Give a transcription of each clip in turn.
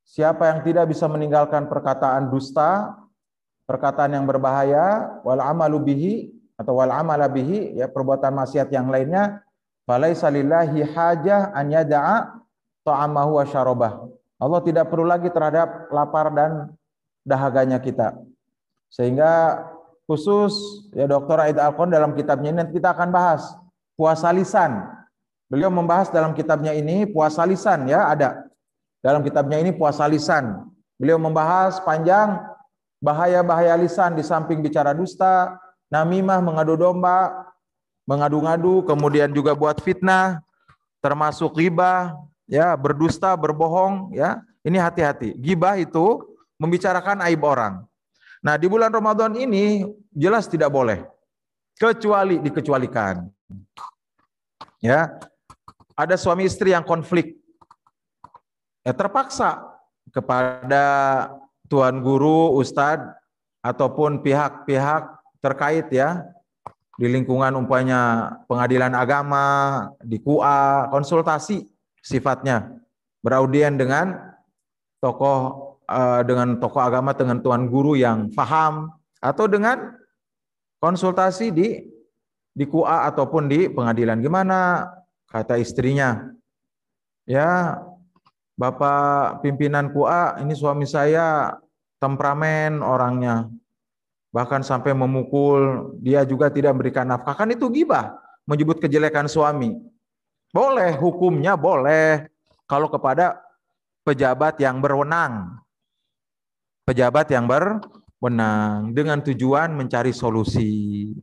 Siapa yang tidak bisa meninggalkan perkataan dusta, perkataan yang berbahaya, wal amalu bihi atau wal amala bihi, ya perbuatan maksiat yang lainnya, falaisa lillahi hajah an yada'a ta'amahu wa syarabah. Allah tidak perlu lagi terhadap lapar dan dahaganya kita. Sehingga khusus ya Dr. Aida Alqon dalam kitabnya ini nanti kita akan bahas puasa lisan. Beliau membahas dalam kitabnya ini puasa lisan, ya ada. Dalam kitabnya ini puasa lisan. Beliau membahas panjang bahaya-bahaya lisan di samping bicara dusta, namimah, mengadu domba, mengadu-ngadu, kemudian juga buat fitnah, termasuk ghibah, ya, berdusta, berbohong, ya. Ini hati-hati. Ghibah itu membicarakan aib orang. Nah, di bulan Ramadan ini jelas tidak boleh, kecuali dikecualikan. Ya. Ada suami istri yang konflik. Ya, terpaksa kepada tuan guru, ustadz, ataupun pihak-pihak terkait, ya, di lingkungan umpamanya pengadilan agama, di KUA, konsultasi sifatnya, beraudien dengan tokoh agama, dengan tuan guru yang paham, atau dengan konsultasi di KUA ataupun di pengadilan. Gimana kata istrinya? Ya, Bapak pimpinan KUA, ini suami saya temperamen orangnya, bahkan sampai memukul, dia juga tidak memberikan nafkah. Kan itu ghibah, menyebut kejelekan suami. Boleh, hukumnya boleh kalau kepada pejabat yang berwenang. Pejabat yang berwenang dengan tujuan mencari solusi.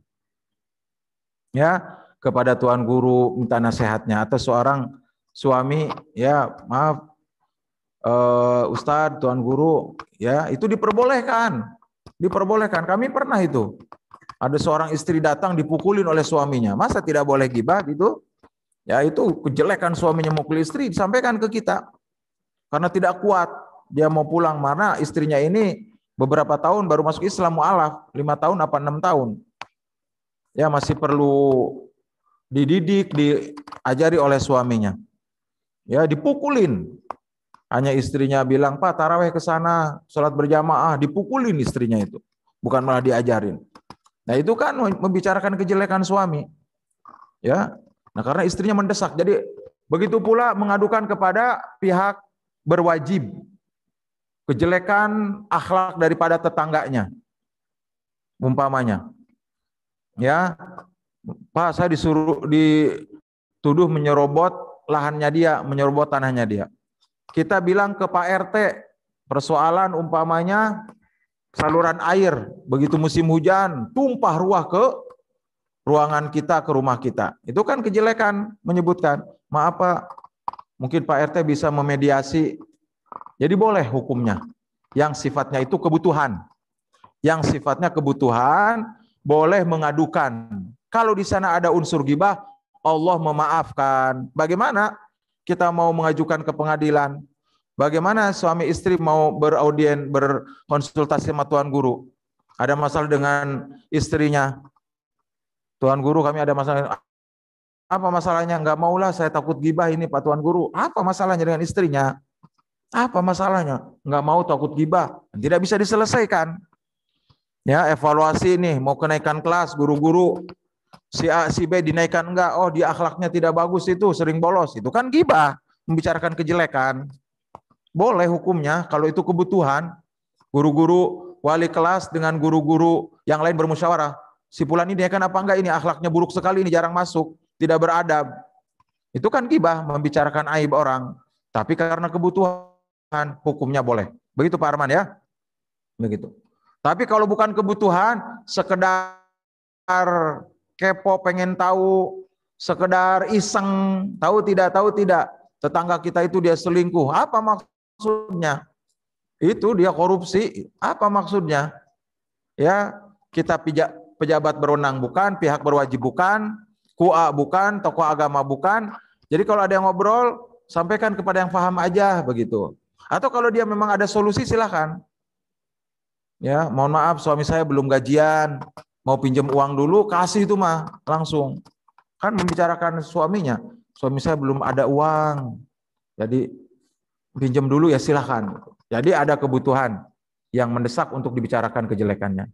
Ya, kepada tuan guru minta nasihatnya, atau seorang suami, ya maaf Ustadz, tuan guru, ya itu diperbolehkan. Diperbolehkan. Kami pernah itu. Ada seorang istri datang dipukulin oleh suaminya. Masa tidak boleh ghibah gitu? Ya itu kejelekan suaminya mukul istri disampaikan ke kita. Karena tidak kuat. Dia mau pulang, mana istrinya ini beberapa tahun baru masuk Islam, mu'alaf, 5 tahun apa 6 tahun. Ya masih perlu dididik, diajari oleh suaminya. Ya dipukulin. Hanya istrinya bilang, Pak taraweh ke sana, sholat berjamaah, dipukulin istrinya itu. Bukan malah diajarin. Nah itu kan membicarakan kejelekan suami. Ya, nah karena istrinya mendesak. Jadi begitu pula mengadukan kepada pihak berwajib. Kejelekan akhlak daripada tetangganya. Umpamanya. Ya, Pak saya dituduh menyerobot lahannya dia, menyerobot tanahnya dia. Kita bilang ke Pak RT, persoalan umpamanya saluran air, begitu musim hujan, tumpah ruah ke ruangan kita, ke rumah kita. Itu kan kejelekan, menyebutkan, maaf Pak, mungkin Pak RT bisa memediasi. Jadi boleh hukumnya. Yang sifatnya itu kebutuhan. Yang sifatnya kebutuhan, boleh mengadukan. Kalau di sana ada unsur ghibah, Allah memaafkan. Bagaimana kita mau mengajukan ke pengadilan? Bagaimana suami istri mau beraudien, berkonsultasi sama tuan guru? Ada masalah dengan istrinya. Tuan guru, kami ada masalah. Apa masalahnya? Enggak maulah, saya takut ghibah ini Pak Tuan Guru. Apa masalahnya dengan istrinya? Apa masalahnya? Enggak mau, takut ghibah. Tidak bisa diselesaikan. Ya, evaluasi nih, mau kenaikan kelas, guru-guru si A, si B dinaikkan enggak? Oh, dia akhlaknya tidak bagus itu, sering bolos. Itu kan ghibah, membicarakan kejelekan. Boleh hukumnya kalau itu kebutuhan. Guru-guru wali kelas dengan guru-guru yang lain bermusyawarah. Si fulan ini kan apa enggak, ini akhlaknya buruk sekali, ini jarang masuk, tidak beradab. Itu kan ghibah, membicarakan aib orang. Tapi karena kebutuhan, hukumnya boleh. Begitu Pak Arman ya? Begitu. Tapi kalau bukan kebutuhan, sekedar kepo, pengen tahu, sekedar iseng, tahu tidak, tetangga kita itu dia selingkuh, apa maksudnya? Itu dia korupsi, apa maksudnya? Ya, kita pejabat berwenang bukan, pihak berwajib bukan, KUA bukan, tokoh agama bukan. Jadi kalau ada yang ngobrol, sampaikan kepada yang paham aja begitu. Atau kalau dia memang ada solusi silahkan. Ya, mohon maaf suami saya belum gajian, mau pinjam uang dulu, kasih itu mah langsung. Kan membicarakan suaminya, suami saya belum ada uang, jadi pinjam dulu ya silahkan. Jadi ada kebutuhan yang mendesak untuk dibicarakan kejelekannya.